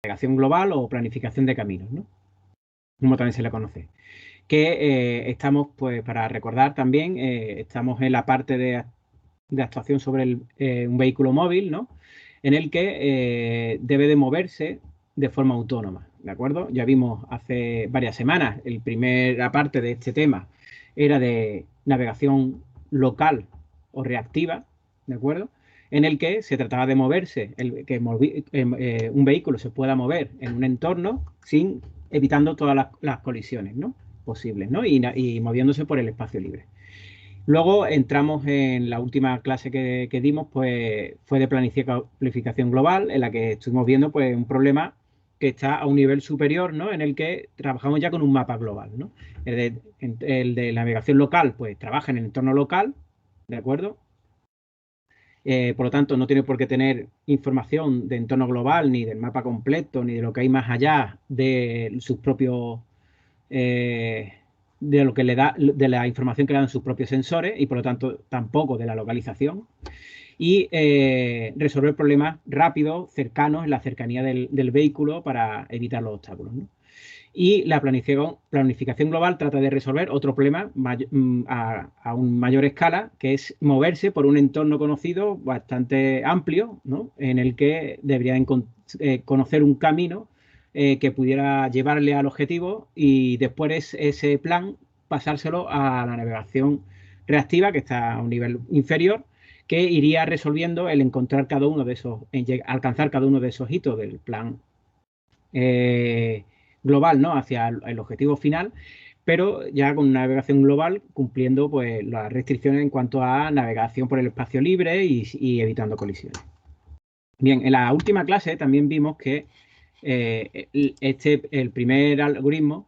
navegación global o planificación de caminos, ¿no? Como también se le conoce. Que estamos, pues para recordar también, estamos en la parte de actuación sobre un vehículo móvil, ¿no? En el que debe de moverse de forma autónoma, ¿de acuerdo? Ya vimos hace varias semanas, la primera parte de este tema era de navegación local o reactiva, ¿de acuerdo? En el que se trataba de moverse, un vehículo se pueda mover en un entorno sin evitando todas las colisiones, ¿no? Posibles, ¿no? Y moviéndose por el espacio libre. Luego entramos en la última clase que dimos, pues fue de planificación global, en la que estuvimos viendo pues un problema que está a un nivel superior, ¿no? En el que trabajamos ya con un mapa global, ¿no? El de navegación local, pues trabaja en el entorno local, ¿de acuerdo? Por lo tanto, no tiene por qué tener información de entorno global, ni del mapa completo, ni de lo que hay más allá de sus propios de lo que le da, de la información que le dan sus propios sensores y por lo tanto tampoco de la localización. Y resolver problemas rápidos, cercanos, en la cercanía del vehículo para evitar los obstáculos, ¿no? Y la planificación global trata de resolver otro problema a una mayor escala, que es moverse por un entorno conocido bastante amplio, ¿no? En el que debería conocer un camino que pudiera llevarle al objetivo y después ese plan pasárselo a la navegación reactiva, que está a un nivel inferior, que iría resolviendo el encontrar cada uno de esos, alcanzar cada uno de esos hitos del plan global, ¿no? Hacia el objetivo final, pero ya con una navegación global cumpliendo pues las restricciones en cuanto a navegación por el espacio libre y evitando colisiones. Bien, en la última clase también vimos que el primer algoritmo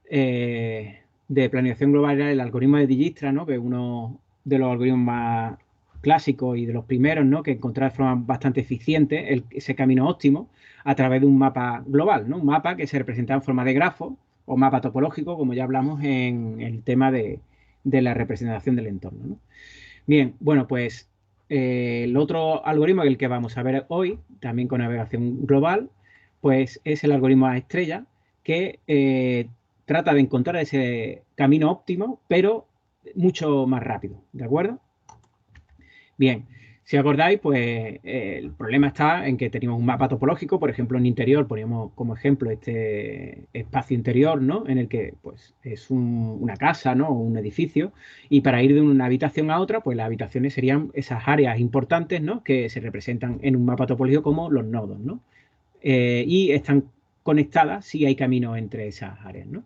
de planificación global era el algoritmo de Dijkstra, ¿no? Que es uno de los algoritmos más clásicos y de los primeros, ¿no? Que encontrar de forma bastante eficiente ese camino óptimo a través de un mapa global, ¿no? Un mapa que se representa en forma de grafo o mapa topológico, como ya hablamos en el tema de la representación del entorno, ¿no? Bien, bueno, pues el otro algoritmo, el que vamos a ver hoy, también con navegación global, pues es el algoritmo A estrella, que trata de encontrar ese camino óptimo, pero mucho más rápido, ¿de acuerdo? Bien, si acordáis, pues el problema está en que teníamos un mapa topológico, por ejemplo, en interior poníamos como ejemplo este espacio interior, ¿no? En el que pues es una casa, ¿no? O un edificio, y para ir de una habitación a otra, pues las habitaciones serían esas áreas importantes, ¿no? Que se representan en un mapa topológico como los nodos, ¿no? Y están conectadas si hay camino entre esas áreas, ¿no?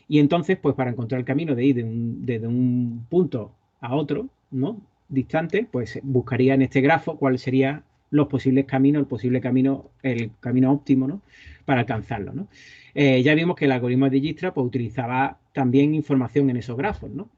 Y entonces, pues para encontrar el camino de ir desde un punto a otro, ¿no? Distante, pues buscaría en este grafo cuáles serían los posibles caminos, el camino óptimo, ¿no? Para alcanzarlo, ¿no? Ya vimos que el algoritmo de Dijkstra pues, utilizaba también información en esos grafos, ¿no?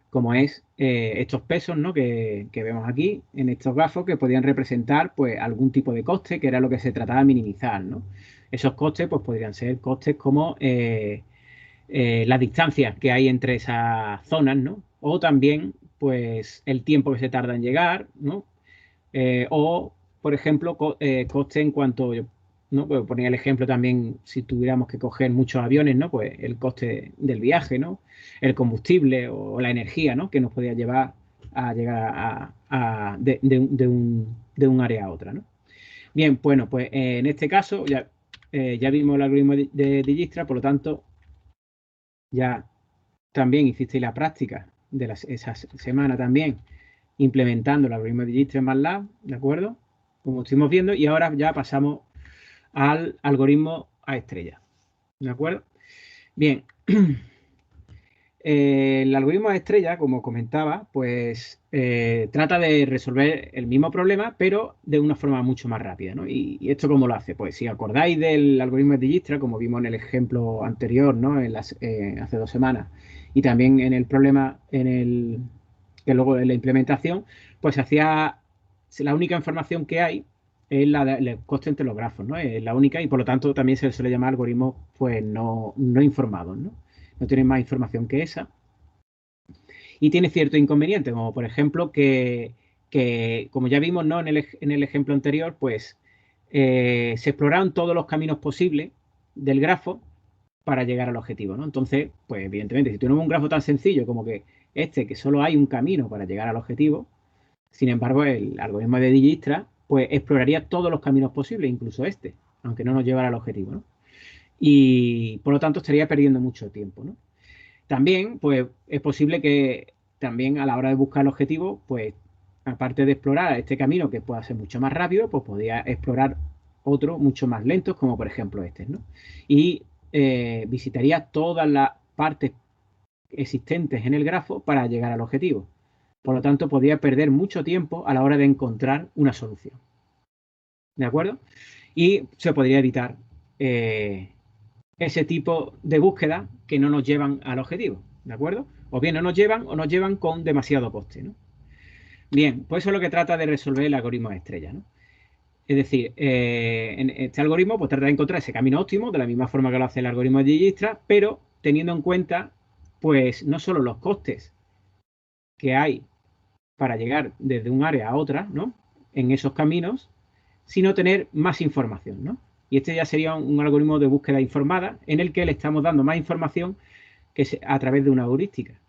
Como es estos pesos, ¿no? que vemos aquí en estos grafos que podían representar pues algún tipo de coste que era lo que se trataba de minimizar, ¿no? Esos costes pues podrían ser costes como las distancias que hay entre esas zonas, ¿no? O también pues el tiempo que se tarda en llegar, ¿no? O, por ejemplo, coste en cuanto, ¿no? Pues ponía el ejemplo también, si tuviéramos que coger muchos aviones, ¿no? Pues el coste del viaje, ¿no? El combustible o la energía, ¿no? Que nos podía llevar a llegar de un área a otra, ¿no? Bien, bueno, pues en este caso ya vimos el algoritmo de Dijkstra, por lo tanto, ya también hicisteis la práctica de esa semana también implementando el algoritmo de Dijkstra en MATLAB, ¿de acuerdo? Como estuvimos viendo, y ahora ya pasamos al algoritmo A estrella, ¿de acuerdo? Bien, el algoritmo A estrella, como comentaba, pues trata de resolver el mismo problema, pero de una forma mucho más rápida, ¿no? ¿Y esto cómo lo hace? Pues si acordáis del algoritmo de Dijkstra, como vimos en el ejemplo anterior, ¿no? Hace 2 semanas, y también en el problema, que luego en la implementación, pues hacía la única información que hay es el coste entre los grafos, ¿no? Es la única y por lo tanto también se le suele llamar algoritmos pues no informados, ¿no? No tienen más información que esa. Y tiene ciertos inconvenientes, como por ejemplo que como ya vimos, ¿no? En el ejemplo anterior, pues se exploraron todos los caminos posibles del grafo para llegar al objetivo, ¿no? Entonces, pues evidentemente, si tenemos un grafo tan sencillo como que que solo hay un camino para llegar al objetivo, sin embargo, el algoritmo de Dijkstra pues exploraría todos los caminos posibles, incluso aunque no nos llevara al objetivo, ¿no? Y por lo tanto estaría perdiendo mucho tiempo, ¿no? También, pues es posible que también a la hora de buscar el objetivo, pues aparte de explorar este camino que pueda ser mucho más rápido, pues podría explorar otros mucho más lentos, como por ejemplo ¿no? Y visitaría todas las partes existentes en el grafo para llegar al objetivo. Por lo tanto, podría perder mucho tiempo a la hora de encontrar una solución. ¿De acuerdo? Y se podría evitar ese tipo de búsqueda que no nos llevan al objetivo. ¿De acuerdo? O bien no nos llevan o nos llevan con demasiado coste, ¿no? Bien, pues eso es lo que trata de resolver el algoritmo de estrella, ¿no? Es decir, en este algoritmo pues trata de encontrar ese camino óptimo de la misma forma que lo hace el algoritmo de Dijkstra, pero teniendo en cuenta pues no solo los costes que hay para llegar desde un área a otra, ¿no? En esos caminos, sino tener más información, ¿no? Y este ya sería un algoritmo de búsqueda informada en el que le estamos dando más información que a través de una heurística,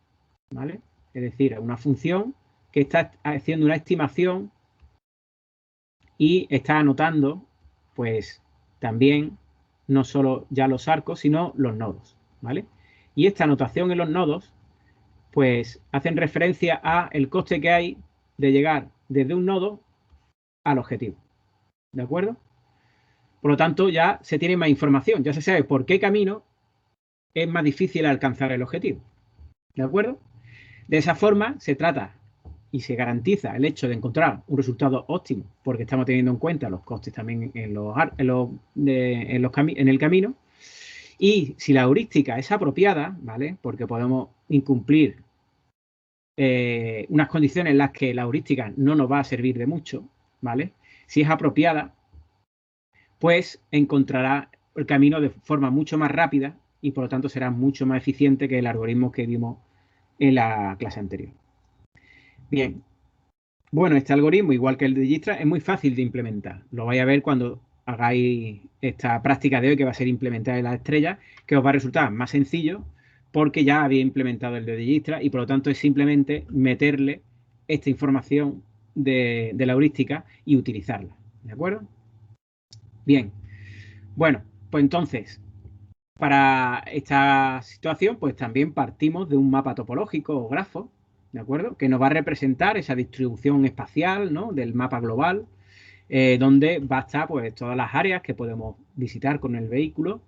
¿vale? Es decir, una función que está haciendo una estimación y está anotando, pues, también no solo ya los arcos, sino los nodos, ¿vale? Y esta anotación en los nodos, pues, hacen referencia a el coste que hay de llegar desde un nodo al objetivo, ¿de acuerdo? Por lo tanto, ya se tiene más información, ya se sabe por qué camino es más difícil alcanzar el objetivo, ¿de acuerdo? De esa forma se trata y se garantiza el hecho de encontrar un resultado óptimo, porque estamos teniendo en cuenta los costes también en el camino. Y si la heurística es apropiada, ¿vale? Porque podemos incumplir unas condiciones en las que la heurística no nos va a servir de mucho, ¿vale? Si es apropiada, pues encontrará el camino de forma mucho más rápida y por lo tanto será mucho más eficiente que el algoritmo que vimos en la clase anterior. Bien, bueno, este algoritmo, igual que el de Dijkstra, es muy fácil de implementar. Lo vais a ver cuando hagáis esta práctica de hoy, que va a ser implementar en las estrellas, que os va a resultar más sencillo porque ya había implementado el de Dijkstra y por lo tanto es simplemente meterle esta información de la heurística y utilizarla. ¿De acuerdo? Bien. Bueno, pues entonces, para esta situación, pues también partimos de un mapa topológico o grafo, ¿de acuerdo? Que nos va a representar esa distribución espacial, ¿no? Del mapa global, donde va a estar pues todas las áreas que podemos visitar con el vehículo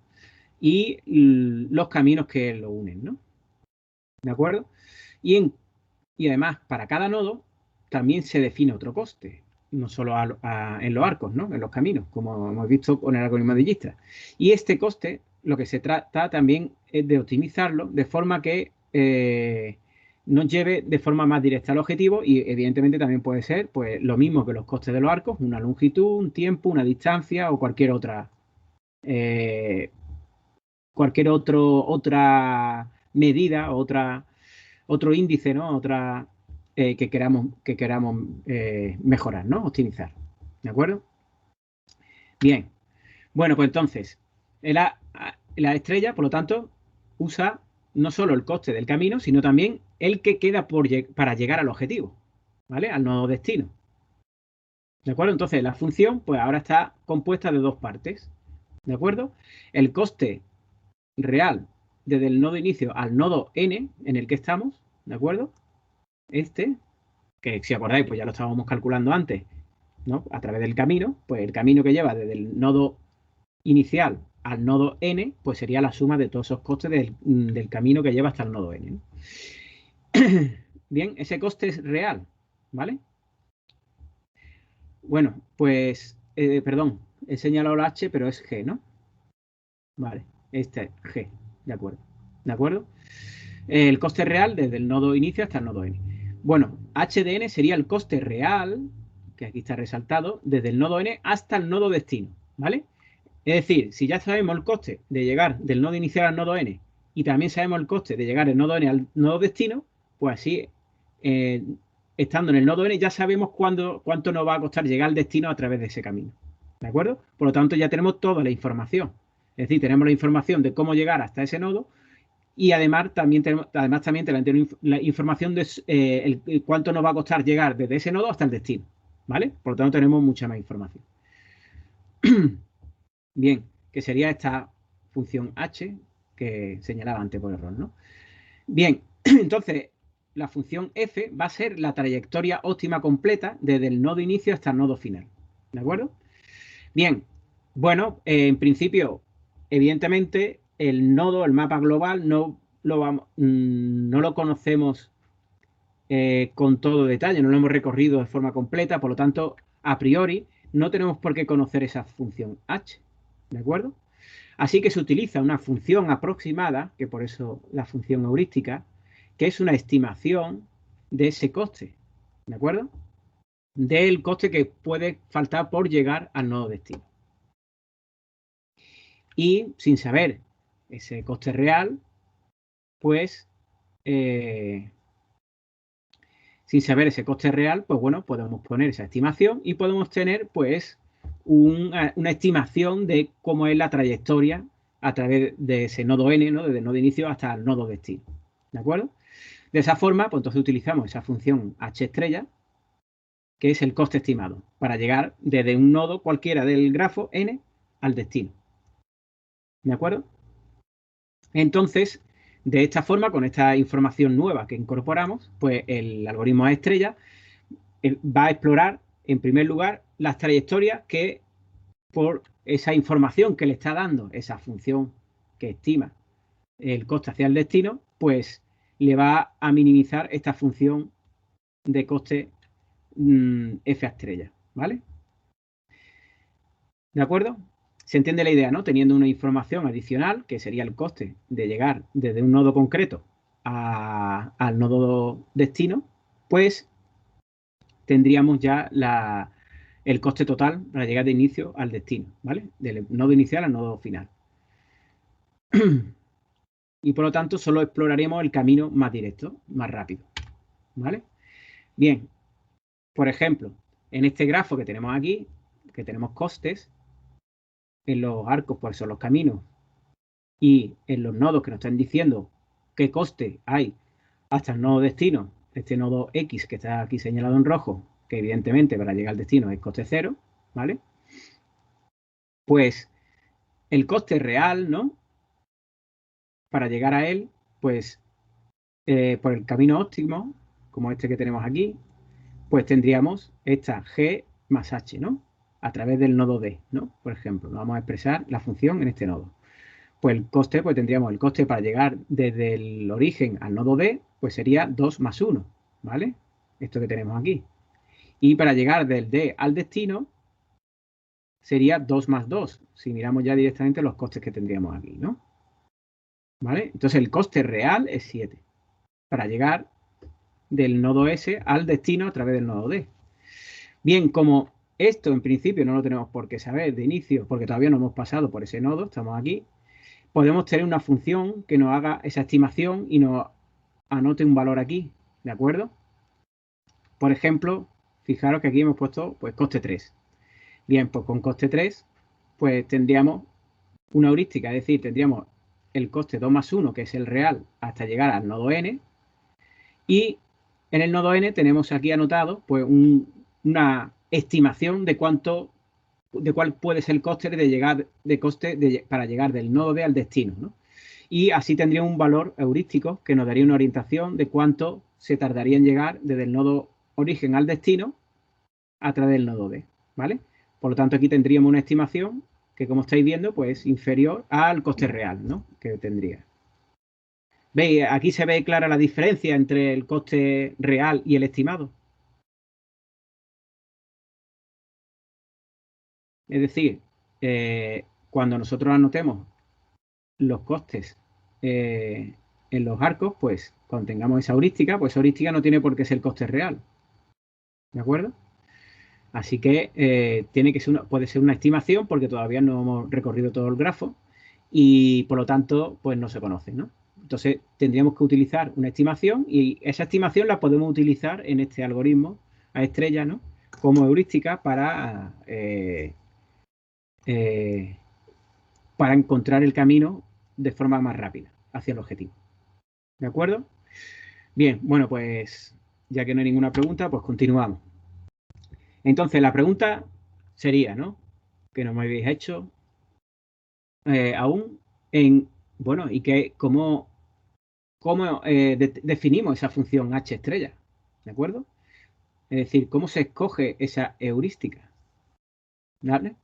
y los caminos que lo unen, ¿no? ¿De acuerdo? Y además, para cada nodo también se define otro coste, no solo en los arcos, ¿no? En los caminos, como hemos visto con el algoritmo de Dijkstra. Y este coste, lo que se trata también es de optimizarlo de forma que nos lleve de forma más directa al objetivo y evidentemente también puede ser pues lo mismo que los costes de los arcos, una longitud, un tiempo, una distancia o cualquier otra medida, otro índice, ¿no? Que queramos mejorar, ¿no? Optimizar. ¿De acuerdo? Bien. Bueno, pues entonces, la estrella, por lo tanto, usa no solo el coste del camino, sino también el que queda para llegar al objetivo, ¿vale? Al nodo destino. ¿De acuerdo? Entonces, la función, pues ahora está compuesta de dos partes. ¿De acuerdo? El coste real desde el nodo inicio al nodo n en el que estamos, ¿de acuerdo? Que si acordáis, pues ya lo estábamos calculando antes, ¿no? A través del camino, pues el camino que lleva desde el nodo inicial al nodo n, pues sería la suma de todos esos costes del camino que lleva hasta el nodo n, ¿no? Bien, ese coste es real, ¿vale? Bueno, pues, perdón, he señalado la h, pero es g, ¿no? Vale, este es g, de acuerdo. ¿De acuerdo? El coste real desde el nodo inicio hasta el nodo n. Bueno, h de n sería el coste real, que aquí está resaltado, desde el nodo n hasta el nodo destino, ¿vale? Es decir, si ya sabemos el coste de llegar del nodo inicial al nodo n y también sabemos el coste de llegar del nodo n al nodo destino, pues así, estando en el nodo n, ya sabemos cuánto nos va a costar llegar al destino a través de ese camino. ¿De acuerdo? Por lo tanto, ya tenemos toda la información. Es decir, tenemos la información de cómo llegar hasta ese nodo y además también tenemos la información de cuánto nos va a costar llegar desde ese nodo hasta el destino. ¿Vale? Por lo tanto, tenemos mucha más información. Bien, que sería esta función h que señalaba antes por error, ¿no? Bien, entonces la función f va a ser la trayectoria óptima completa desde el nodo inicio hasta el nodo final. ¿De acuerdo? Bien, bueno, en principio, evidentemente, el nodo, el mapa global, no lo conocemos con todo detalle, no lo hemos recorrido de forma completa, por lo tanto, a priori, no tenemos por qué conocer esa función h, ¿de acuerdo? Así que se utiliza una función aproximada, que por eso la función heurística, que es una estimación de ese coste, ¿de acuerdo? Del coste que puede faltar por llegar al nodo destino. Y sin saber ese coste real, pues pues bueno, podemos poner esa estimación y podemos tener pues una estimación de cómo es la trayectoria a través de ese nodo n, ¿no? Desde el nodo inicio hasta el nodo destino. ¿De acuerdo? De esa forma, pues entonces utilizamos esa función h estrella, que es el coste estimado, para llegar desde un nodo cualquiera del grafo n al destino. ¿De acuerdo? Entonces, de esta forma, con esta información nueva que incorporamos, pues el algoritmo estrella va a explorar, en primer lugar, las trayectorias que, por esa información que le está dando esa función que estima el coste hacia el destino, pues le va a minimizar esta función de coste f estrella, ¿vale? ¿De acuerdo? Se entiende la idea, ¿no? Teniendo una información adicional, que sería el coste de llegar desde un nodo concreto al nodo destino, pues tendríamos ya el coste total para llegar de inicio al destino, ¿vale? Del nodo inicial al nodo final. Y por lo tanto, solo exploraremos el camino más directo, más rápido, ¿vale? Bien, por ejemplo, en este grafo que tenemos aquí, que tenemos costes, en los arcos pues son los caminos y en los nodos que nos están diciendo qué coste hay hasta el nodo destino, este nodo X que está aquí señalado en rojo, que evidentemente para llegar al destino es coste cero, ¿vale? Pues el coste real, ¿no? Para llegar a él, pues por el camino óptimo, como este que tenemos aquí, pues tendríamos esta G más H, ¿no? A través del nodo D, ¿no? Por ejemplo, vamos a expresar la función en este nodo. Pues el coste, pues tendríamos el coste para llegar desde el origen al nodo D, pues sería 2 más 1, ¿vale? Esto que tenemos aquí. Y para llegar del D al destino, sería 2 más 2, si miramos ya directamente los costes que tendríamos aquí, ¿no? ¿Vale? Entonces el coste real es 7, para llegar del nodo S al destino a través del nodo D. Bien, como esto en principio no lo tenemos por qué saber de inicio, porque todavía no hemos pasado por ese nodo, estamos aquí, podemos tener una función que nos haga esa estimación y nos anote un valor aquí, ¿de acuerdo? Por ejemplo, fijaros que aquí hemos puesto pues coste 3. Bien, pues con coste 3, pues tendríamos una heurística, es decir, tendríamos el coste 2 más 1, que es el real, hasta llegar al nodo n, y en el nodo n tenemos aquí anotado pues una estimación de cuál puede ser el coste para llegar del nodo D al destino, ¿no? Y así tendría un valor heurístico que nos daría una orientación de cuánto se tardaría en llegar desde el nodo origen al destino a través del nodo D, ¿vale? Por lo tanto, aquí tendríamos una estimación que, como estáis viendo, pues es inferior al coste real, ¿no? Que tendría. ¿Veis? Aquí se ve clara la diferencia entre el coste real y el estimado. Es decir, cuando nosotros anotemos los costes en los arcos, pues cuando tengamos esa heurística, pues esa heurística no tiene por qué ser coste real. ¿De acuerdo? Así que puede ser una estimación porque todavía no hemos recorrido todo el grafo y por lo tanto, pues no se conoce, ¿no? Entonces tendríamos que utilizar una estimación y esa estimación la podemos utilizar en este algoritmo a estrella, ¿no? Como heurística para para encontrar el camino de forma más rápida hacia el objetivo. ¿De acuerdo? Bien, bueno, pues ya que no hay ninguna pregunta, pues continuamos. Entonces, la pregunta sería, ¿no? Que no me habéis hecho aún bueno, ¿y cómo definimos esa función h estrella? ¿De acuerdo? Es decir, ¿cómo se escoge esa heurística? ¿Vale?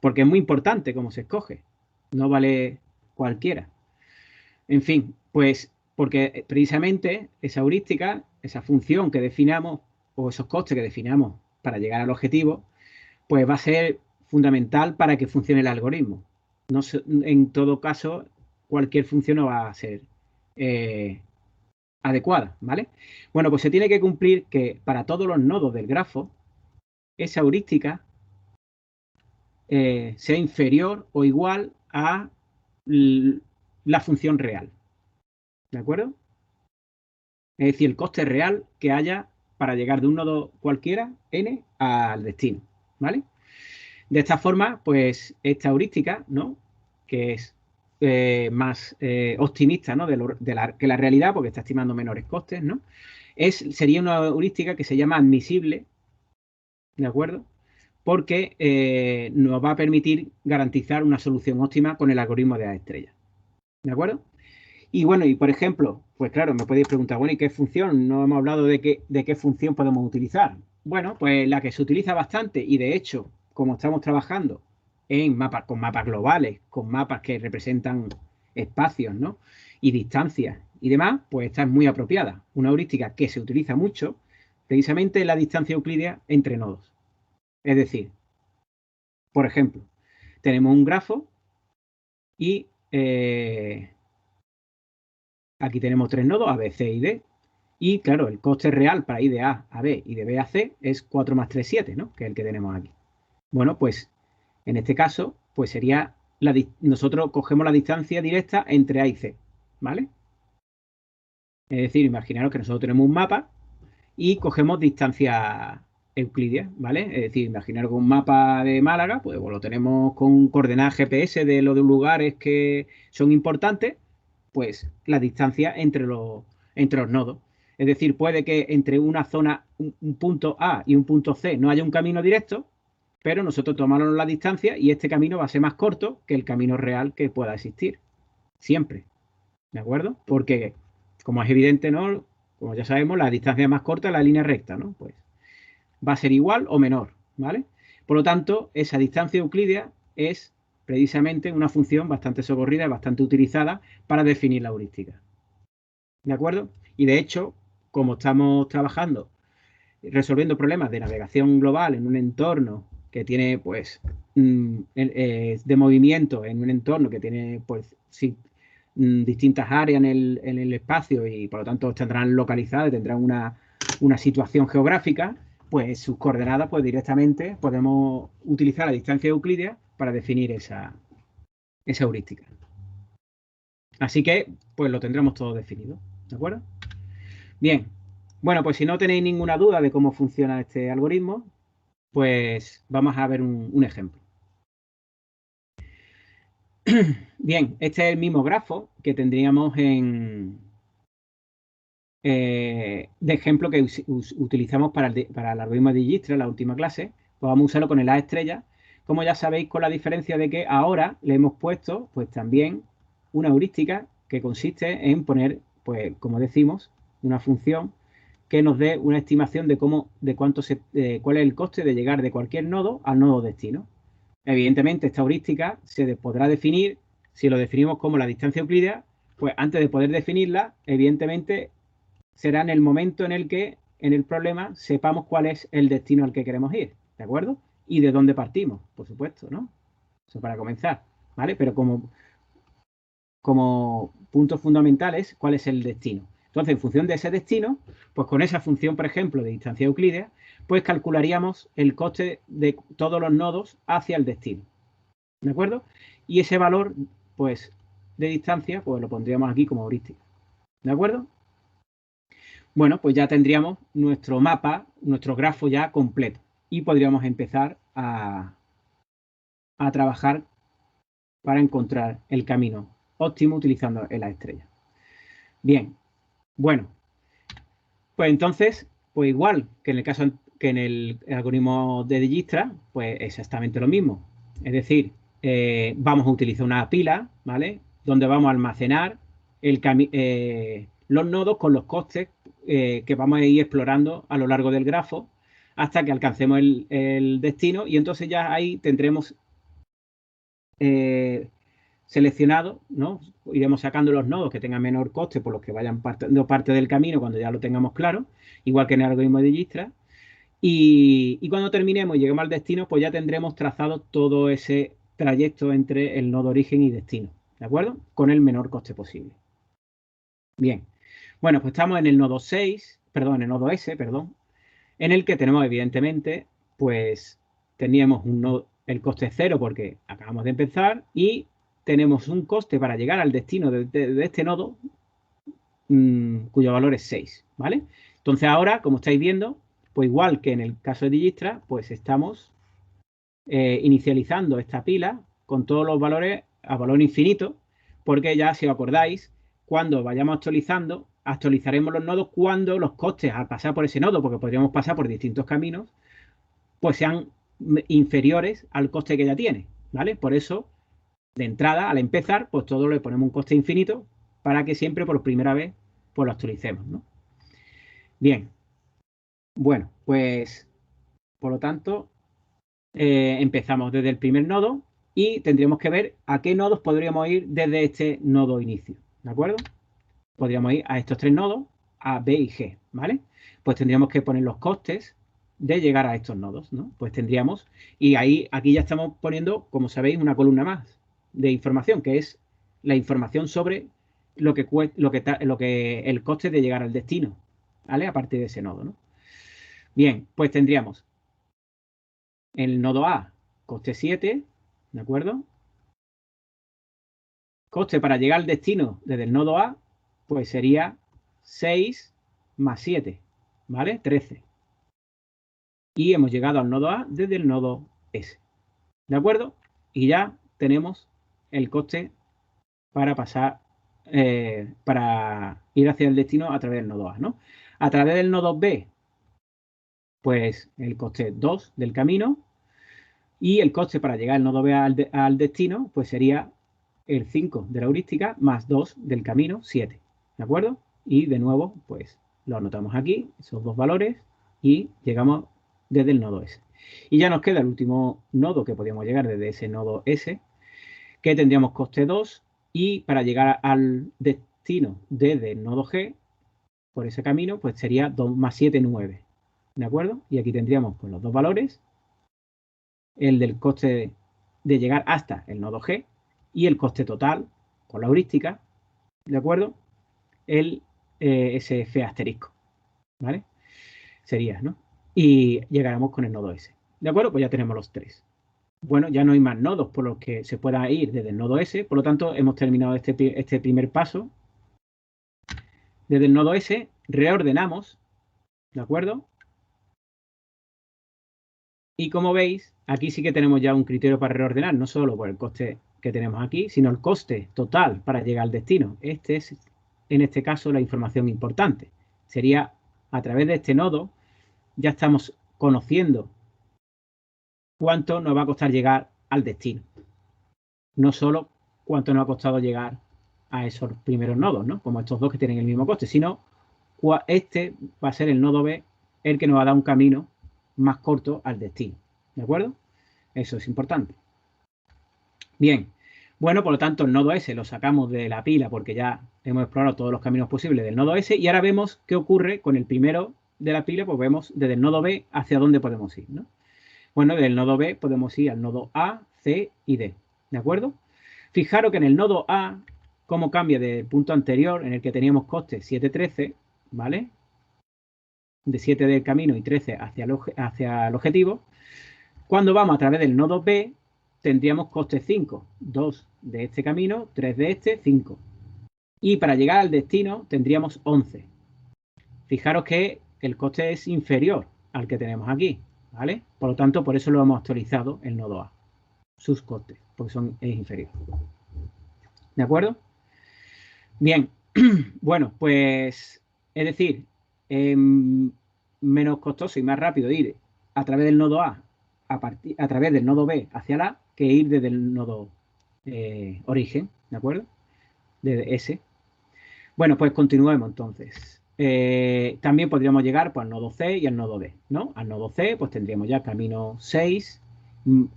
Porque es muy importante cómo se escoge. No vale cualquiera. En fin, pues porque precisamente esa heurística, esa función que definamos, o esos costes que definamos para llegar al objetivo, pues va a ser fundamental para que funcione el algoritmo. No, en todo caso, cualquier función no va a ser adecuada, ¿vale? Bueno, pues se tiene que cumplir que para todos los nodos del grafo, esa heurística sea inferior o igual a la función real, ¿de acuerdo? Es decir, el coste real que haya para llegar de un nodo cualquiera, n, al destino, ¿vale? De esta forma, pues esta heurística, ¿no? Que es más optimista, ¿no? Que la realidad, porque está estimando menores costes, ¿no? Sería una heurística que se llama admisible, ¿de acuerdo? Porque nos va a permitir garantizar una solución óptima con el algoritmo de A estrella, ¿de acuerdo? Y bueno, y por ejemplo, pues claro, me podéis preguntar, bueno, ¿y qué función? No hemos hablado de qué función podemos utilizar. Bueno, pues la que se utiliza bastante y de hecho, como estamos trabajando en mapas, con mapas globales, con mapas que representan espacios, ¿no? Y distancias y demás, pues esta es muy apropiada. Una heurística que se utiliza mucho, precisamente la distancia euclídea entre nodos. Es decir, por ejemplo, tenemos un grafo y aquí tenemos tres nodos, A, B, C y D. Y claro, el coste real para ir de A a B y de B a C es 4 más 3, 7, ¿no? Que es el que tenemos aquí. Bueno, pues en este caso, pues sería, nosotros cogemos la distancia directa entre A y C, ¿vale? Es decir, imaginaros que nosotros tenemos un mapa y cogemos distancia euclidia, ¿vale? Es decir, imaginaros que un mapa de Málaga, pues lo tenemos con coordenadas GPS de los lugares que son importantes, pues la distancia entre los nodos. Es decir, puede que entre una zona, un punto A y un punto C no haya un camino directo, pero nosotros tomamos la distancia y este camino va a ser más corto que el camino real que pueda existir. Siempre. ¿De acuerdo? Porque, como es evidente, ¿no? Como ya sabemos, la distancia más corta es la línea recta, ¿no? Pues va a ser igual o menor, ¿vale? Por lo tanto, esa distancia euclídea es precisamente una función bastante socorrida, bastante utilizada para definir la heurística. ¿De acuerdo? Y de hecho, como estamos trabajando, resolviendo problemas de navegación global en un entorno que tiene, pues, de movimiento, en un entorno que tiene, pues, sí, distintas áreas en el espacio y por lo tanto estarán localizadas, tendrán una situación geográfica, pues sus coordenadas, pues directamente podemos utilizar la distancia euclídea para definir esa heurística. Así que, pues lo tendremos todo definido, ¿de acuerdo? Bien, bueno, pues si no tenéis ninguna duda de cómo funciona este algoritmo, pues vamos a ver un ejemplo. Bien, este es el mismo grafo que tendríamos de ejemplo que utilizamos para el algoritmo de Dijkstra, la última clase. Pues vamos a usarlo con el A estrella, como ya sabéis, con la diferencia de que ahora le hemos puesto pues también una heurística que consiste en poner, pues como decimos, una función que nos dé una estimación de cuál es el coste de llegar de cualquier nodo al nodo destino. Evidentemente, esta heurística se podrá definir, si lo definimos como la distancia euclídea, pues antes de poder definirla, evidentemente será en el momento en el que en el problema sepamos cuál es el destino al que queremos ir, ¿de acuerdo? Y de dónde partimos, por supuesto, ¿no? Eso para comenzar, ¿vale? Pero como puntos fundamentales, ¿cuál es el destino? Entonces, en función de ese destino, pues con esa función, por ejemplo, de distancia euclídea, pues calcularíamos el coste de todos los nodos hacia el destino, ¿de acuerdo? Y ese valor, pues, de distancia, pues lo pondríamos aquí como heurística, ¿de acuerdo? Bueno, pues ya tendríamos nuestro mapa, nuestro grafo ya completo y podríamos empezar a trabajar para encontrar el camino óptimo utilizando la estrella. Bien, bueno, pues entonces, pues igual que en el caso que en el algoritmo de Dijkstra, pues exactamente lo mismo. Es decir, vamos a utilizar una pila, ¿vale? Donde vamos a almacenar los nodos con los costes que vamos a ir explorando a lo largo del grafo hasta que alcancemos el destino, y entonces ya ahí tendremos seleccionado, ¿no? Iremos sacando los nodos que tengan menor coste por los que vayan partiendo parte del camino cuando ya lo tengamos claro, igual que en el algoritmo de Dijkstra. Y cuando terminemos y lleguemos al destino, pues ya tendremos trazado todo ese trayecto entre el nodo origen y destino, ¿de acuerdo? Con el menor coste posible. Bien, bueno, pues estamos en el nodo 6, perdón, en el nodo S, perdón, en el que tenemos evidentemente, pues teníamos el coste 0 porque acabamos de empezar, y tenemos un coste para llegar al destino de este nodo cuyo valor es 6, ¿vale? Entonces ahora, como estáis viendo, pues igual que en el caso de Dijkstra, pues estamos inicializando esta pila con todos los valores a valor infinito, porque ya, si os acordáis, cuando vayamos actualizando, actualizaremos los nodos cuando los costes al pasar por ese nodo, porque podríamos pasar por distintos caminos, pues sean inferiores al coste que ya tiene, ¿vale? Por eso, de entrada, al empezar, pues todo le ponemos un coste infinito para que siempre por primera vez pues lo actualicemos, ¿no? Bien, bueno, pues por lo tanto empezamos desde el primer nodo y tendríamos que ver a qué nodos podríamos ir desde este nodo inicio, ¿de acuerdo? Podríamos ir a estos tres nodos, A, B y G, ¿vale? Pues tendríamos que poner los costes de llegar a estos nodos, ¿no? Pues tendríamos, y aquí ya estamos poniendo, como sabéis, una columna más de información, que es la información sobre lo que el coste de llegar al destino, ¿vale? A partir de ese nodo, ¿no? Bien, pues tendríamos el nodo A, coste 7, ¿de acuerdo? Coste para llegar al destino desde el nodo A, pues sería 6 más 7, ¿vale? 13. Y hemos llegado al nodo A desde el nodo S, ¿de acuerdo? Y ya tenemos el coste para pasar, para ir hacia el destino a través del nodo A, ¿no? A través del nodo B, pues el coste 2 del camino, y el coste para llegar al nodo B al destino, pues sería el 5 de la heurística más 2 del camino, 7, ¿de acuerdo? Y de nuevo, pues lo anotamos aquí, esos dos valores, y llegamos desde el nodo S. Y ya nos queda el último nodo que podríamos llegar desde ese nodo S, que tendríamos coste 2, y para llegar al destino desde el nodo G, por ese camino, pues sería 2 más 7, 9, ¿de acuerdo? Y aquí tendríamos pues los dos valores, el del coste de llegar hasta el nodo G y el coste total con la heurística, ¿de acuerdo? Ese F asterisco, ¿vale? Sería, ¿no? Y llegaremos con el nodo S. ¿De acuerdo? Pues ya tenemos los tres. Bueno, ya no hay más nodos por los que se pueda ir desde el nodo S, por lo tanto hemos terminado este primer paso. Desde el nodo S reordenamos, ¿de acuerdo? Y como veis, aquí sí que tenemos ya un criterio para reordenar, no solo por el coste que tenemos aquí, sino el coste total para llegar al destino. Este es, en este caso, la información importante. Sería, a través de este nodo, ya estamos conociendo cuánto nos va a costar llegar al destino. No solo cuánto nos ha costado llegar a esos primeros nodos, ¿no? Como estos dos que tienen el mismo coste, sino este va a ser el nodo B, el que nos va a dar un camino más corto al destino. ¿De acuerdo? Eso es importante. Bien, bueno, por lo tanto el nodo S lo sacamos de la pila porque ya hemos explorado todos los caminos posibles del nodo S, y ahora vemos qué ocurre con el primero de la pila, pues vemos desde el nodo B hacia dónde podemos ir, ¿no? Bueno, del nodo B podemos ir al nodo A, C y D, ¿de acuerdo? Fijaros que en el nodo A, cómo cambia del punto anterior en el que teníamos coste 7, 13, ¿vale? De 7 del camino y 13 hacia el objetivo. Cuando vamos a través del nodo B, tendríamos coste 5, 2 de este camino, 3 de este, 5. Y para llegar al destino tendríamos 11. Fijaros que el coste es inferior al que tenemos aquí, ¿vale? Por lo tanto, por eso lo hemos actualizado el nodo A. sus costes, porque es inferior. ¿De acuerdo? Bien, bueno, pues es decir, menos costoso y más rápido ir a través del nodo a través del nodo B hacia la A que ir desde el nodo origen, ¿de acuerdo? Desde S. Bueno, pues continuemos entonces. También podríamos llegar pues, al nodo C y al nodo D, ¿no? Al nodo C pues tendríamos ya camino 6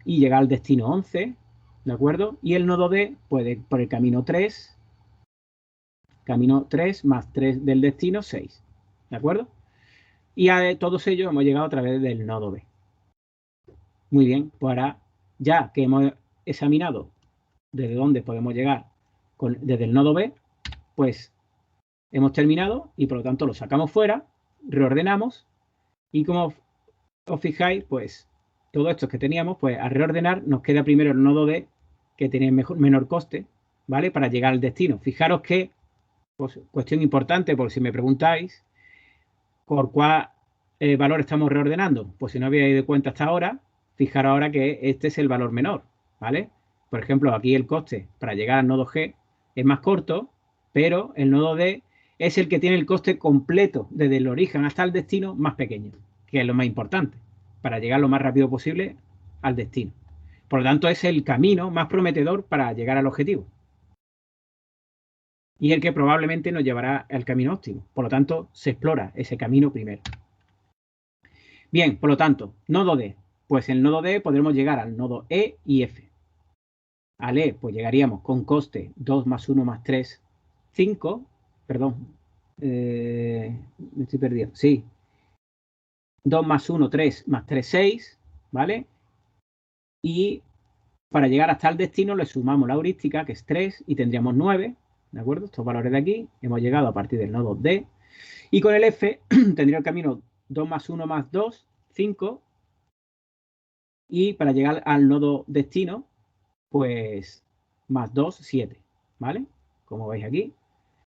y llegar al destino 11, ¿de acuerdo? Y el nodo D puede por el camino 3 más 3 del destino 6, ¿de acuerdo? Y a todos ellos hemos llegado a través del nodo B. Muy bien, pues ahora ya que hemos examinado desde dónde podemos llegar desde el nodo B, pues hemos terminado y por lo tanto lo sacamos fuera, reordenamos y como os fijáis, pues todo esto que teníamos, pues al reordenar nos queda primero el nodo D que tiene menor coste, ¿vale? Para llegar al destino. Fijaros que, pues, cuestión importante, por si me preguntáis, ¿por cuál valor estamos reordenando? Pues si no habéis dado cuenta hasta ahora, fijaros ahora que este es el valor menor, ¿vale? Por ejemplo, aquí el coste para llegar al nodo G es más corto, pero el nodo D es el que tiene el coste completo desde el origen hasta el destino más pequeño, que es lo más importante, para llegar lo más rápido posible al destino. Por lo tanto, es el camino más prometedor para llegar al objetivo y el que probablemente nos llevará al camino óptimo. Por lo tanto, se explora ese camino primero. Bien, por lo tanto, nodo D. Pues en el nodo D podremos llegar al nodo E y F. Al E, pues llegaríamos con coste 2 más 1 más 3, 5. Perdón, me estoy perdiendo. Sí, 2 más 1, 3 más 3, 6, ¿vale? Y para llegar hasta el destino le sumamos la heurística, que es 3, y tendríamos 9, ¿de acuerdo? Estos valores de aquí, hemos llegado a partir del nodo D. Y con el F tendría el camino 2 más 1 más 2, 5. Y para llegar al nodo destino, pues más 2, 7, ¿vale? Como veis aquí.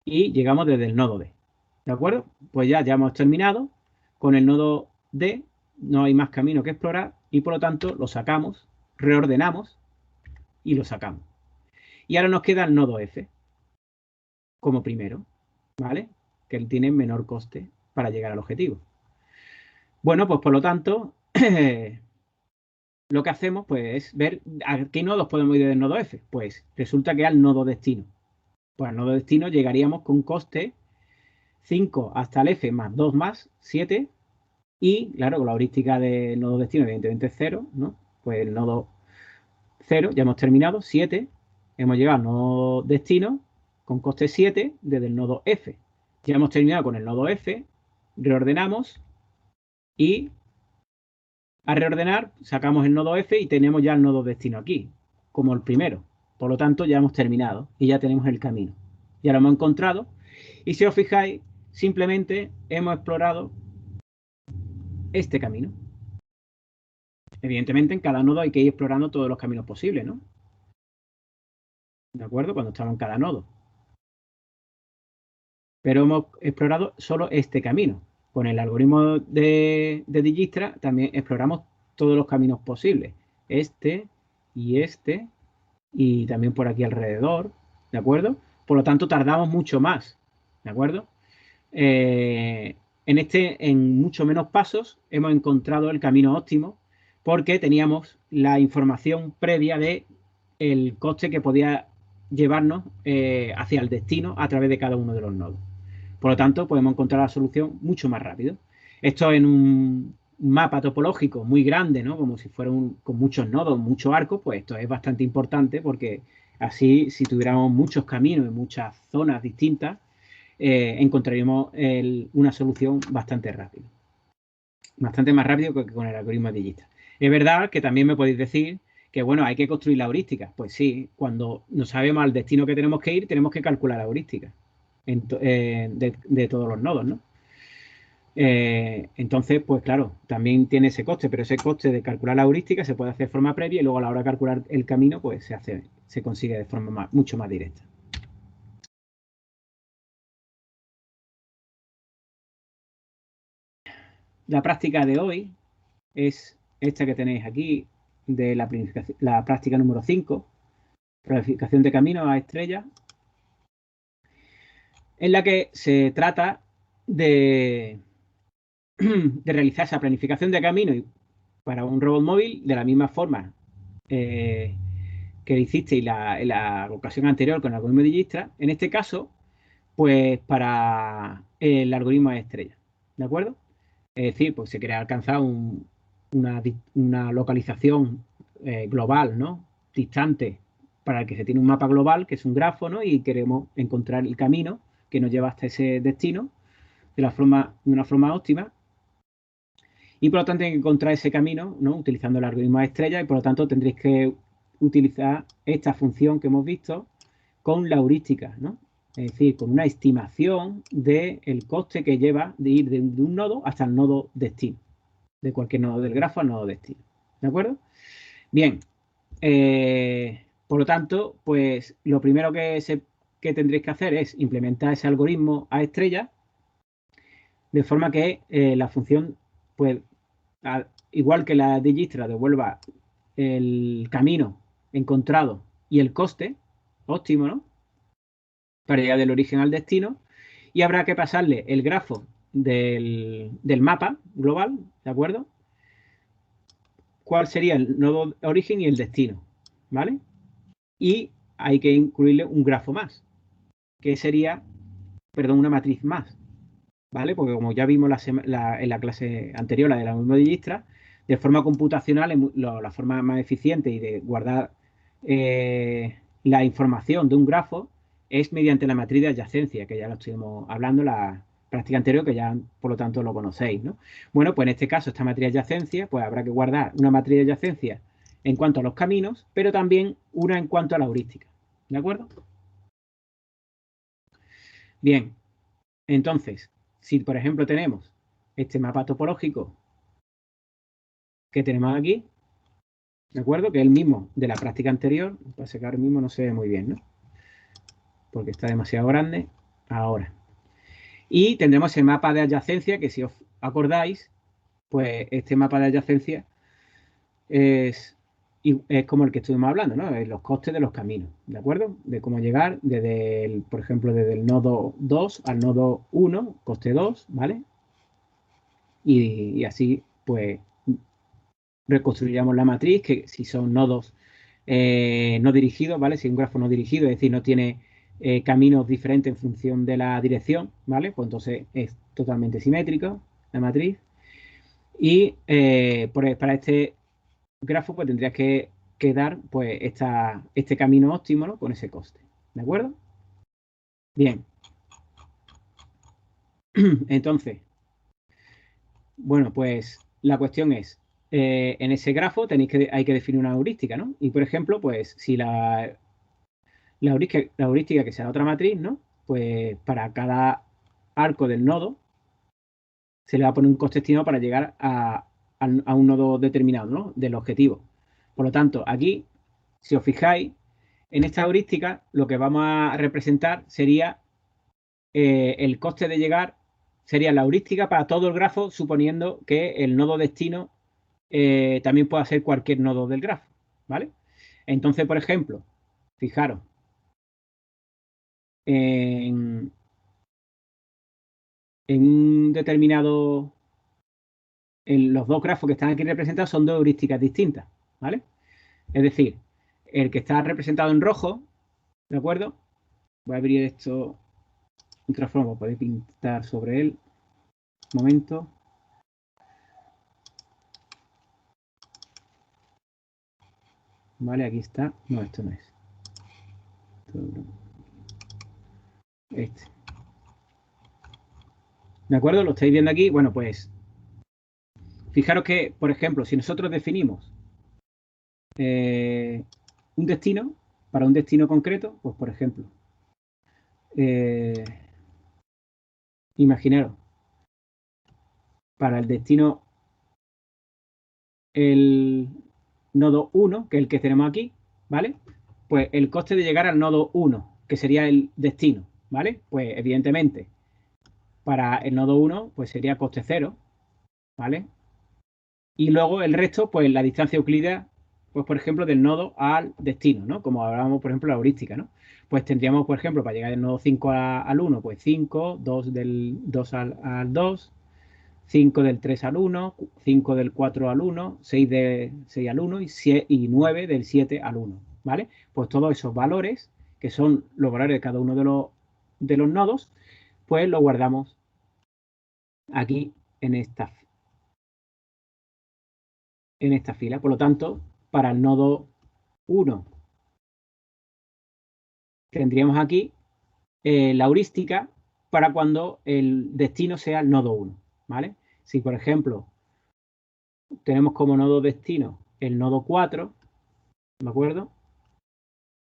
Y llegamos desde el nodo D, ¿de acuerdo? Pues ya hemos terminado. Con el nodo D no hay más camino que explorar y por lo tanto lo sacamos, reordenamos y lo sacamos. Y ahora nos queda el nodo F como primero, ¿vale? Que él tiene menor coste para llegar al objetivo. Bueno, pues por lo tanto, lo que hacemos pues, es ver a qué nodos podemos ir del nodo F. Pues resulta que al nodo destino. Pues al nodo destino llegaríamos con coste 5 hasta el F más 2 más 7. Y claro, con la heurística del nodo destino, evidentemente es 0, ¿no? Pues el nodo 0, ya hemos terminado, 7. Hemos llegado al nodo destino con coste 7 desde el nodo F. Ya hemos terminado con el nodo F, reordenamos y a reordenar sacamos el nodo F y tenemos ya el nodo destino aquí, como el primero. Por lo tanto, ya hemos terminado y ya tenemos el camino. Ya lo hemos encontrado. Y si os fijáis, simplemente hemos explorado este camino. Evidentemente, en cada nodo hay que ir explorando todos los caminos posibles, ¿no? ¿De acuerdo? Cuando estamos en cada nodo. Pero hemos explorado solo este camino. Con el algoritmo de Dijkstra también exploramos todos los caminos posibles. Este y también por aquí alrededor, ¿de acuerdo? Por lo tanto, tardamos mucho más, ¿de acuerdo? En mucho menos pasos hemos encontrado el camino óptimo porque teníamos la información previa de el coste que podía llevarnos hacia el destino a través de cada uno de los nodos. Por lo tanto, podemos encontrar la solución mucho más rápido. Esto en un mapa topológico muy grande, ¿no? Como si fuera con muchos nodos, muchos arcos, pues esto es bastante importante porque así, si tuviéramos muchos caminos en muchas zonas distintas, encontraríamos una solución bastante rápida. Bastante más rápido que con el algoritmo de Dijkstra. Es verdad que también me podéis decir que, bueno, hay que construir la heurística. Pues sí, cuando no sabemos al destino que tenemos que ir, tenemos que calcular la heurística de todos los nodos, ¿no? Entonces, pues claro, también tiene ese coste, pero ese coste de calcular la heurística se puede hacer de forma previa y luego a la hora de calcular el camino, pues se consigue de forma mucho más directa. La práctica de hoy es esta que tenéis aquí de la práctica número 5, planificación de caminos a estrellas, en la que se trata de, de realizar esa planificación de caminos para un robot móvil de la misma forma que hiciste en la ocasión anterior con el algoritmo de Dijkstra. En este caso, pues para el algoritmo de estrella, ¿de acuerdo? Es decir, pues se quiere alcanzar una localización global, ¿no? Distante, para el que se tiene un mapa global, que es un grafo, ¿no? Y queremos encontrar el camino que nos lleva hasta ese destino de una forma óptima. Y por lo tanto hay que encontrar ese camino, ¿no? Utilizando el algoritmo de estrella, y por lo tanto tendréis que utilizar esta función que hemos visto con la heurística, ¿no? Es decir, con una estimación del coste que lleva de ir de un nodo hasta el nodo destino, de cualquier nodo del grafo al nodo destino. ¿De acuerdo? Bien. Por lo tanto, pues lo primero que tendréis que hacer es implementar ese algoritmo a estrella, de forma que la función, pues, igual que la de Dijkstra, devuelva el camino encontrado y el coste óptimo, ¿no? Para llegar del origen al destino, y habrá que pasarle el grafo del mapa global, ¿de acuerdo? ¿Cuál sería el nodo origen y el destino? ¿Vale? Y hay que incluirle un grafo más, que sería, perdón, una matriz más, ¿vale? Porque como ya vimos en la clase anterior, la del algoritmo de Dijkstra, de forma computacional, la forma más eficiente y de guardar la información de un grafo es mediante la matriz de adyacencia, que ya lo estuvimos hablando en la práctica anterior, que ya por lo tanto lo conocéis, ¿no? Bueno, pues en este caso, esta matriz de adyacencia, pues habrá que guardar una matriz de adyacencia en cuanto a los caminos, pero también una en cuanto a la heurística, ¿de acuerdo? Bien, entonces, si por ejemplo tenemos este mapa topológico que tenemos aquí, ¿de acuerdo? Que es el mismo de la práctica anterior, pasa que ahora mismo no se ve muy bien, ¿no? Porque está demasiado grande ahora. Y tendremos el mapa de adyacencia, que si os acordáis, pues este mapa de adyacencia es como el que estuvimos hablando, ¿no? Los costes de los caminos, ¿de acuerdo? De cómo llegar por ejemplo, desde el nodo 2 al nodo 1, coste 2, ¿vale? Y así, pues, reconstruiríamos la matriz, que si son nodos no dirigidos, ¿vale? Si es un grafo no dirigido, es decir, no tiene caminos diferentes en función de la dirección, ¿vale? Pues entonces es totalmente simétrico la matriz. Y para este grafo, pues tendrías que dar pues este camino óptimo, ¿no? Con ese coste, ¿de acuerdo? Bien. Entonces, bueno, pues la cuestión es, en ese grafo hay que definir una heurística, ¿no? Y por ejemplo, pues si la heurística que sea otra matriz, ¿no? Pues para cada arco del nodo se le va a poner un coste estimado para llegar a un nodo determinado, ¿no? Del objetivo. Por lo tanto, aquí, si os fijáis, en esta heurística lo que vamos a representar sería el coste de llegar, sería la heurística para todo el grafo, suponiendo que el nodo destino también pueda ser cualquier nodo del grafo, ¿vale? Entonces, por ejemplo, fijaros, en, en un determinado, en los dos grafos que están aquí representados son dos heurísticas distintas, ¿vale? Es decir, el que está representado en rojo, ¿de acuerdo? Voy a abrir esto de otra forma, podéis pintar sobre él. Un momento. Vale, aquí está. No, esto no es. Este. ¿De acuerdo? ¿Lo estáis viendo aquí? Bueno, pues fijaros que, por ejemplo, si nosotros definimos un destino, para un destino concreto, pues por ejemplo, eh, imaginaros, para el destino, el nodo 1, que es el que tenemos aquí, ¿vale? Pues el coste de llegar al nodo 1, que sería el destino, ¿vale? Pues evidentemente, para el nodo 1, pues sería coste 0, ¿vale? Y luego el resto, pues la distancia euclídea pues por ejemplo, del nodo al destino, ¿no? Como hablábamos, por ejemplo, la heurística, ¿no? Pues tendríamos, por ejemplo, para llegar del nodo 5 al 1, pues 5, 2 del 2 al 2, 5 del 3 al 1, 5 del 4 al 1, 6 del 6 al 1 y 9 del 7 al 1, ¿vale? Pues todos esos valores, que son los valores de cada uno de los nodos, pues los guardamos aquí en esta fila. Por lo tanto, para el nodo 1 tendríamos aquí la heurística para cuando el destino sea el nodo 1, ¿vale? Si, por ejemplo, tenemos como nodo destino el nodo 4, ¿de acuerdo?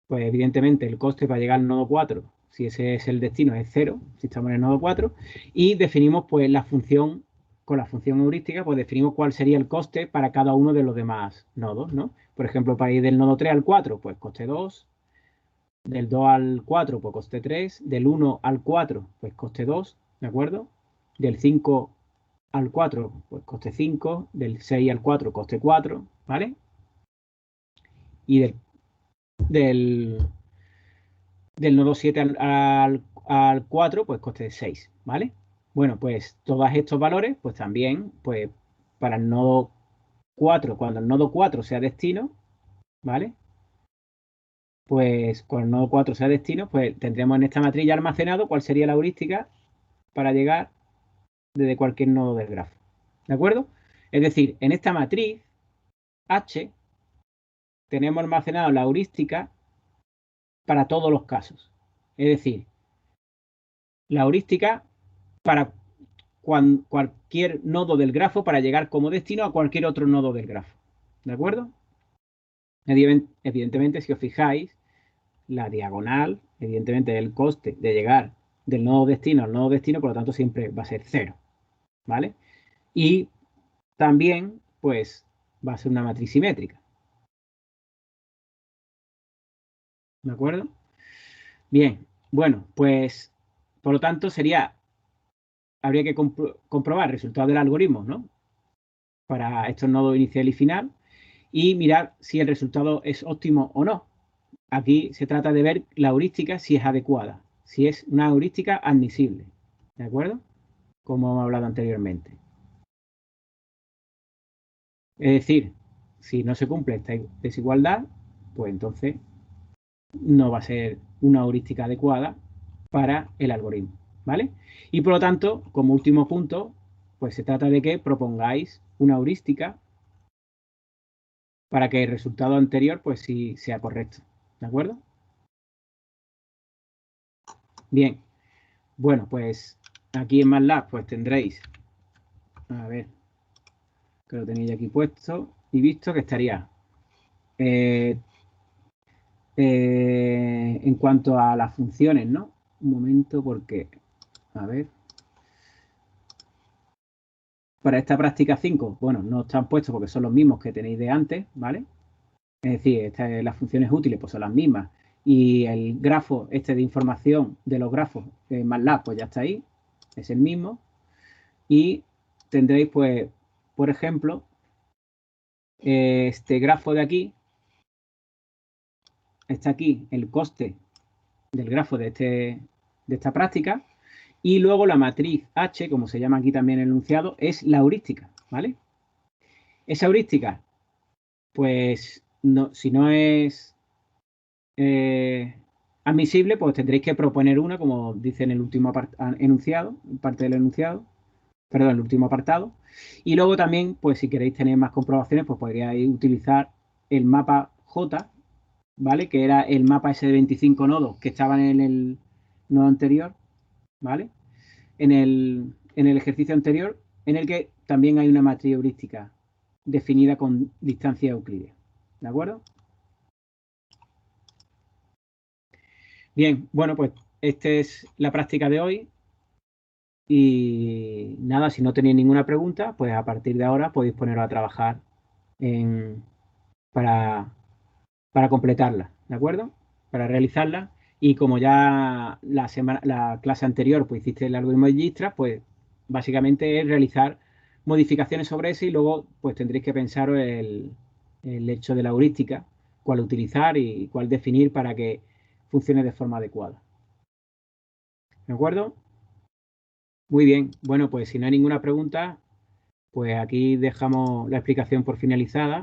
Pues evidentemente el coste para llegar al nodo 4, si ese es el destino, es 0, si estamos en el nodo 4, y definimos pues la función, con la función heurística, pues definimos cuál sería el coste para cada uno de los demás nodos, ¿no? Por ejemplo, para ir del nodo 3 al 4, pues coste 2, del 2 al 4, pues coste 3, del 1 al 4, pues coste 2, ¿de acuerdo? Del 5 al 4, pues coste 5, del 6 al 4, coste 4, ¿vale? Y del, del nodo 7 al 4, pues coste 6, ¿vale? Bueno, pues todos estos valores, pues también, pues para el nodo 4, cuando el nodo 4 sea destino, ¿vale? Pues cuando el nodo 4 sea destino, pues tendremos en esta matriz ya almacenado cuál sería la heurística para llegar desde cualquier nodo del grafo, ¿de acuerdo? Es decir, en esta matriz H tenemos almacenado la heurística para todos los casos. Es decir, la heurística para cualquier nodo del grafo para llegar como destino a cualquier otro nodo del grafo. ¿De acuerdo? Evidentemente, si os fijáis, la diagonal, evidentemente, el coste de llegar del nodo destino al nodo destino, por lo tanto, siempre va a ser 0. ¿Vale? Y también, pues, va a ser una matriz simétrica. ¿De acuerdo? Bien, bueno, pues, por lo tanto, habría que comprobar el resultado del algoritmo, ¿no? Para estos nodos inicial y final y mirar si el resultado es óptimo o no. Aquí se trata de ver la heurística si es adecuada, si es una heurística admisible, ¿de acuerdo? Como hemos hablado anteriormente. Es decir, si no se cumple esta desigualdad, pues entonces no va a ser una heurística adecuada para el algoritmo, ¿vale? Y por lo tanto, como último punto, pues se trata de que propongáis una heurística para que el resultado anterior pues sí sea correcto, ¿de acuerdo? Bien, bueno, pues aquí en MATLAB pues tendréis, a ver, que lo tenéis aquí puesto y visto que estaría en cuanto a las funciones, ¿no? Un momento porque, a ver, para esta práctica 5, bueno, no están puestos porque son los mismos que tenéis de antes, ¿vale? Es decir, las funciones útiles pues son las mismas y el grafo este de información de los grafos de MATLAB pues ya está ahí, es el mismo y tendréis pues, por ejemplo, este grafo de aquí, está aquí el coste del grafo de esta práctica y luego la matriz H, como se llama aquí también el enunciado, es la heurística, ¿vale? Esa heurística, pues no, si no es admisible, pues tendréis que proponer una, como dice en el último enunciado, parte del enunciado, perdón, el último apartado. Y luego también, pues si queréis tener más comprobaciones, pues podríais utilizar el mapa J, ¿vale? Que era el mapa ese de 25 nodos que estaban en el nodo anterior, ¿vale? En el ejercicio anterior, en el que también hay una matriz heurística definida con distancia euclídea, ¿de acuerdo? Bien, bueno, pues esta es la práctica de hoy. Y nada, si no tenéis ninguna pregunta, pues a partir de ahora podéis poneros a trabajar en, para, para completarla, ¿de acuerdo? Para realizarla. Y como ya la clase anterior pues hiciste el algoritmo de Dijkstra, pues básicamente es realizar modificaciones sobre eso y luego pues tendréis que pensar el hecho de la heurística, cuál utilizar y cuál definir para que funcione de forma adecuada. ¿De acuerdo? Muy bien. Bueno, pues si no hay ninguna pregunta, pues aquí dejamos la explicación por finalizada.